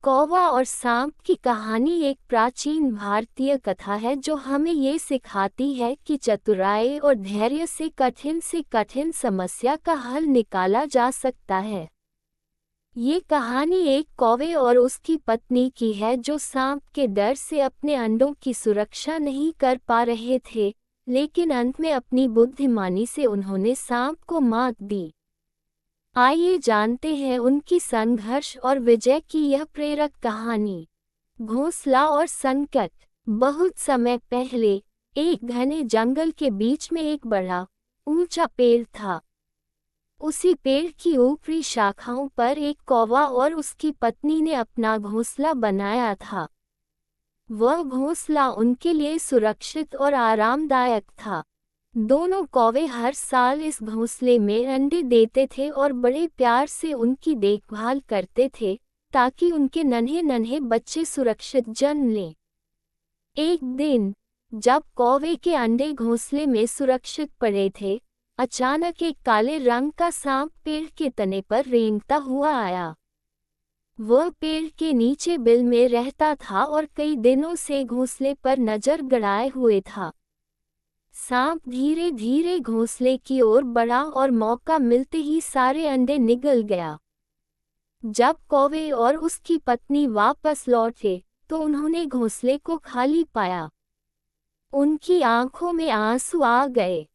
कौवा और सांप की कहानी एक प्राचीन भारतीय कथा है जो हमें ये सिखाती है कि चतुराई और धैर्य से कठिन समस्या का हल निकाला जा सकता है। ये कहानी एक कौवे और उसकी पत्नी की है जो सांप के डर से अपने अंडों की सुरक्षा नहीं कर पा रहे थे, लेकिन अंत में अपनी बुद्धिमानी से उन्होंने सांप को मात दी। आइए जानते हैं उनकी संघर्ष और विजय की यह प्रेरक कहानी। घोंसला और संकट। बहुत समय पहले एक घने जंगल के बीच में एक बड़ा ऊंचा पेड़ था। उसी पेड़ की ऊपरी शाखाओं पर एक कौवा और उसकी पत्नी ने अपना घोंसला बनाया था। वह घोंसला उनके लिए सुरक्षित और आरामदायक था। दोनों कौवे हर साल इस घोंसले में अंडे देते थे और बड़े प्यार से उनकी देखभाल करते थे ताकि उनके नन्हे नन्हे बच्चे सुरक्षित जन्म लें। एक दिन जब कौवे के अंडे घोंसले में सुरक्षित पड़े थे, अचानक एक काले रंग का सांप पेड़ के तने पर रेंगता हुआ आया। वह पेड़ के नीचे बिल में रहता था और कई दिनों से घोंसले पर नजर गड़ाए हुए था। सांप धीरे धीरे घोंसले की ओर बढ़ा और मौका मिलते ही सारे अंडे निगल गया। जब कौवे और उसकी पत्नी वापस लौटे तो उन्होंने घोंसले को खाली पाया। उनकी आंखों में आंसू आ गए।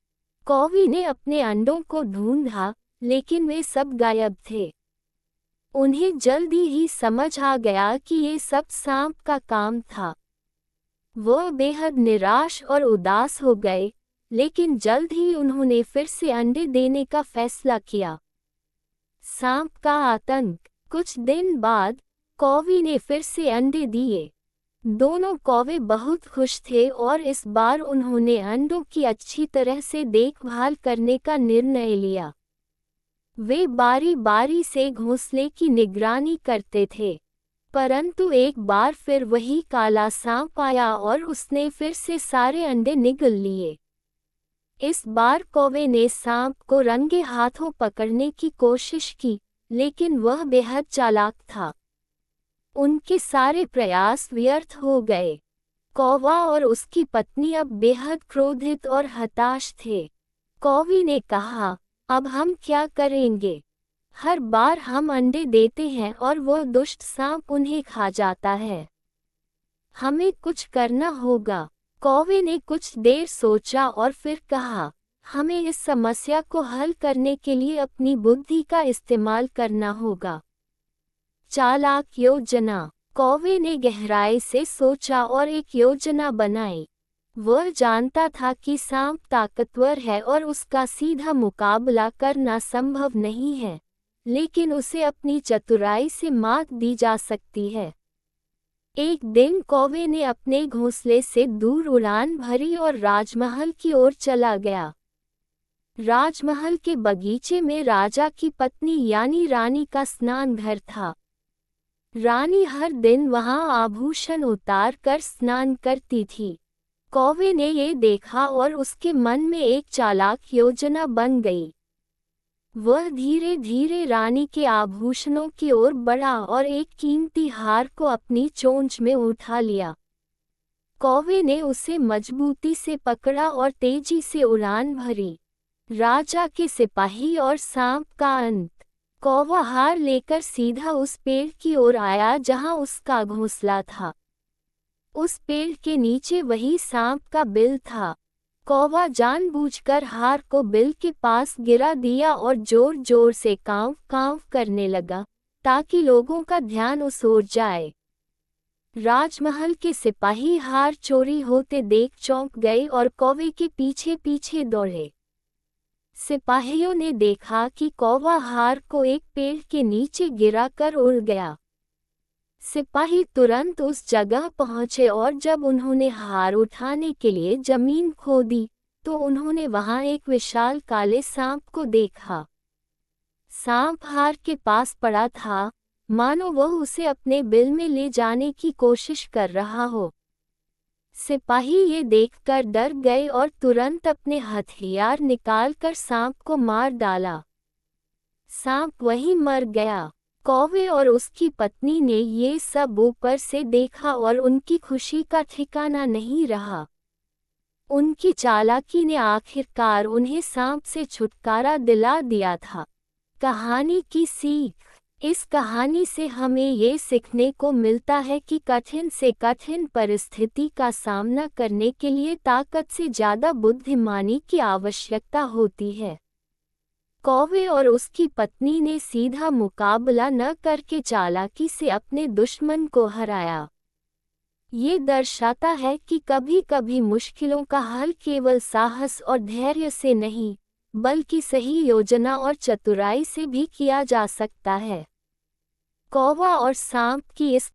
कौवे ने अपने अंडों को ढूंढा, लेकिन वे सब गायब थे। उन्हें जल्दी ही समझ आ गया कि ये सब सांप का काम था। वह बेहद निराश और उदास हो गए, लेकिन जल्द ही उन्होंने फिर से अंडे देने का फैसला किया। सांप का आतंक। कुछ दिन बाद कौवे ने फिर से अंडे दिए। दोनों कौवे बहुत खुश थे और इस बार उन्होंने अंडों की अच्छी तरह से देखभाल करने का निर्णय लिया। वे बारी बारी से घोंसले की निगरानी करते थे, परंतु एक बार फिर वही काला सांप आया और उसने फिर से सारे अंडे निगल लिए। इस बार कौवे ने सांप को रंगे हाथों पकड़ने की कोशिश की, लेकिन वह बेहद चालाक था। उनके सारे प्रयास व्यर्थ हो गए। कौवा और उसकी पत्नी अब बेहद क्रोधित और हताश थे। कौवे ने कहा, अब हम क्या करेंगे? हर बार हम अंडे देते हैं और वह दुष्ट सांप उन्हें खा जाता है। हमें कुछ करना होगा। कौवे ने कुछ देर सोचा और फिर कहा, हमें इस समस्या को हल करने के लिए अपनी बुद्धि का इस्तेमाल करना होगा। चालाक योजना। कौवे ने गहराई से सोचा और एक योजना बनाई। वह जानता था कि सांप ताकतवर है और उसका सीधा मुकाबला करना संभव नहीं है, लेकिन उसे अपनी चतुराई से मात दी जा सकती है। एक दिन कौवे ने अपने घोंसले से दूर उड़ान भरी और राजमहल की ओर चला गया। राजमहल के बगीचे में राजा की पत्नी यानी रानी का स्नान घर था। रानी हर दिन वहां आभूषण उतार कर स्नान करती थी। कौवे ने ये देखा और उसके मन में एक चालाक योजना बन गई। वह धीरे धीरे रानी के आभूषणों की ओर बढ़ा और एक कीमती हार को अपनी चोंच में उठा लिया। कौवे ने उसे मजबूती से पकड़ा और तेजी से उड़ान भरी। राजा के सिपाही और सांप का अंत। कौवा हार लेकर सीधा उस पेड़ की ओर आया जहां उसका घोंसला था। उस पेड़ के नीचे वही सांप का बिल था। कौवा जानबूझकर हार को बिल के पास गिरा दिया और जोर जोर से कांव कांव करने लगा, ताकि लोगों का ध्यान उस ओर जाए। राजमहल के सिपाही हार चोरी होते देख चौंक गए और कौवे के पीछे पीछे दौड़े। सिपाहियों ने देखा कि कौवा हार को एक पेड़ के नीचे गिरा कर उड़ गया। सिपाही तुरंत उस जगह पहुंचे और जब उन्होंने हार उठाने के लिए जमीन खोदी तो उन्होंने वहां एक विशाल काले सांप को देखा। सांप हार के पास पड़ा था, मानो वह उसे अपने बिल में ले जाने की कोशिश कर रहा हो। सिपाही ये देखकर डर गए और तुरंत अपने हथियार निकालकर सांप को मार डाला। सांप वहीं मर गया। कौवे और उसकी पत्नी ने ये सब ऊपर से देखा और उनकी खुशी का ठिकाना नहीं रहा। उनकी चालाकी ने आखिरकार उन्हें सांप से छुटकारा दिला दिया था। कहानी की सीख। इस कहानी से हमें ये सीखने को मिलता है कि कठिन से कठिन परिस्थिति का सामना करने के लिए ताकत से ज़्यादा बुद्धिमानी की आवश्यकता होती है। कौवे और उसकी पत्नी ने सीधा मुकाबला न करके चालाकी से अपने दुश्मन को हराया। ये दर्शाता है कि कभी-कभी मुश्किलों का हल केवल साहस और धैर्य से नहीं, बल्कि सही योजना और चतुराई से भी किया जा सकता है। कौवा और सांप की इस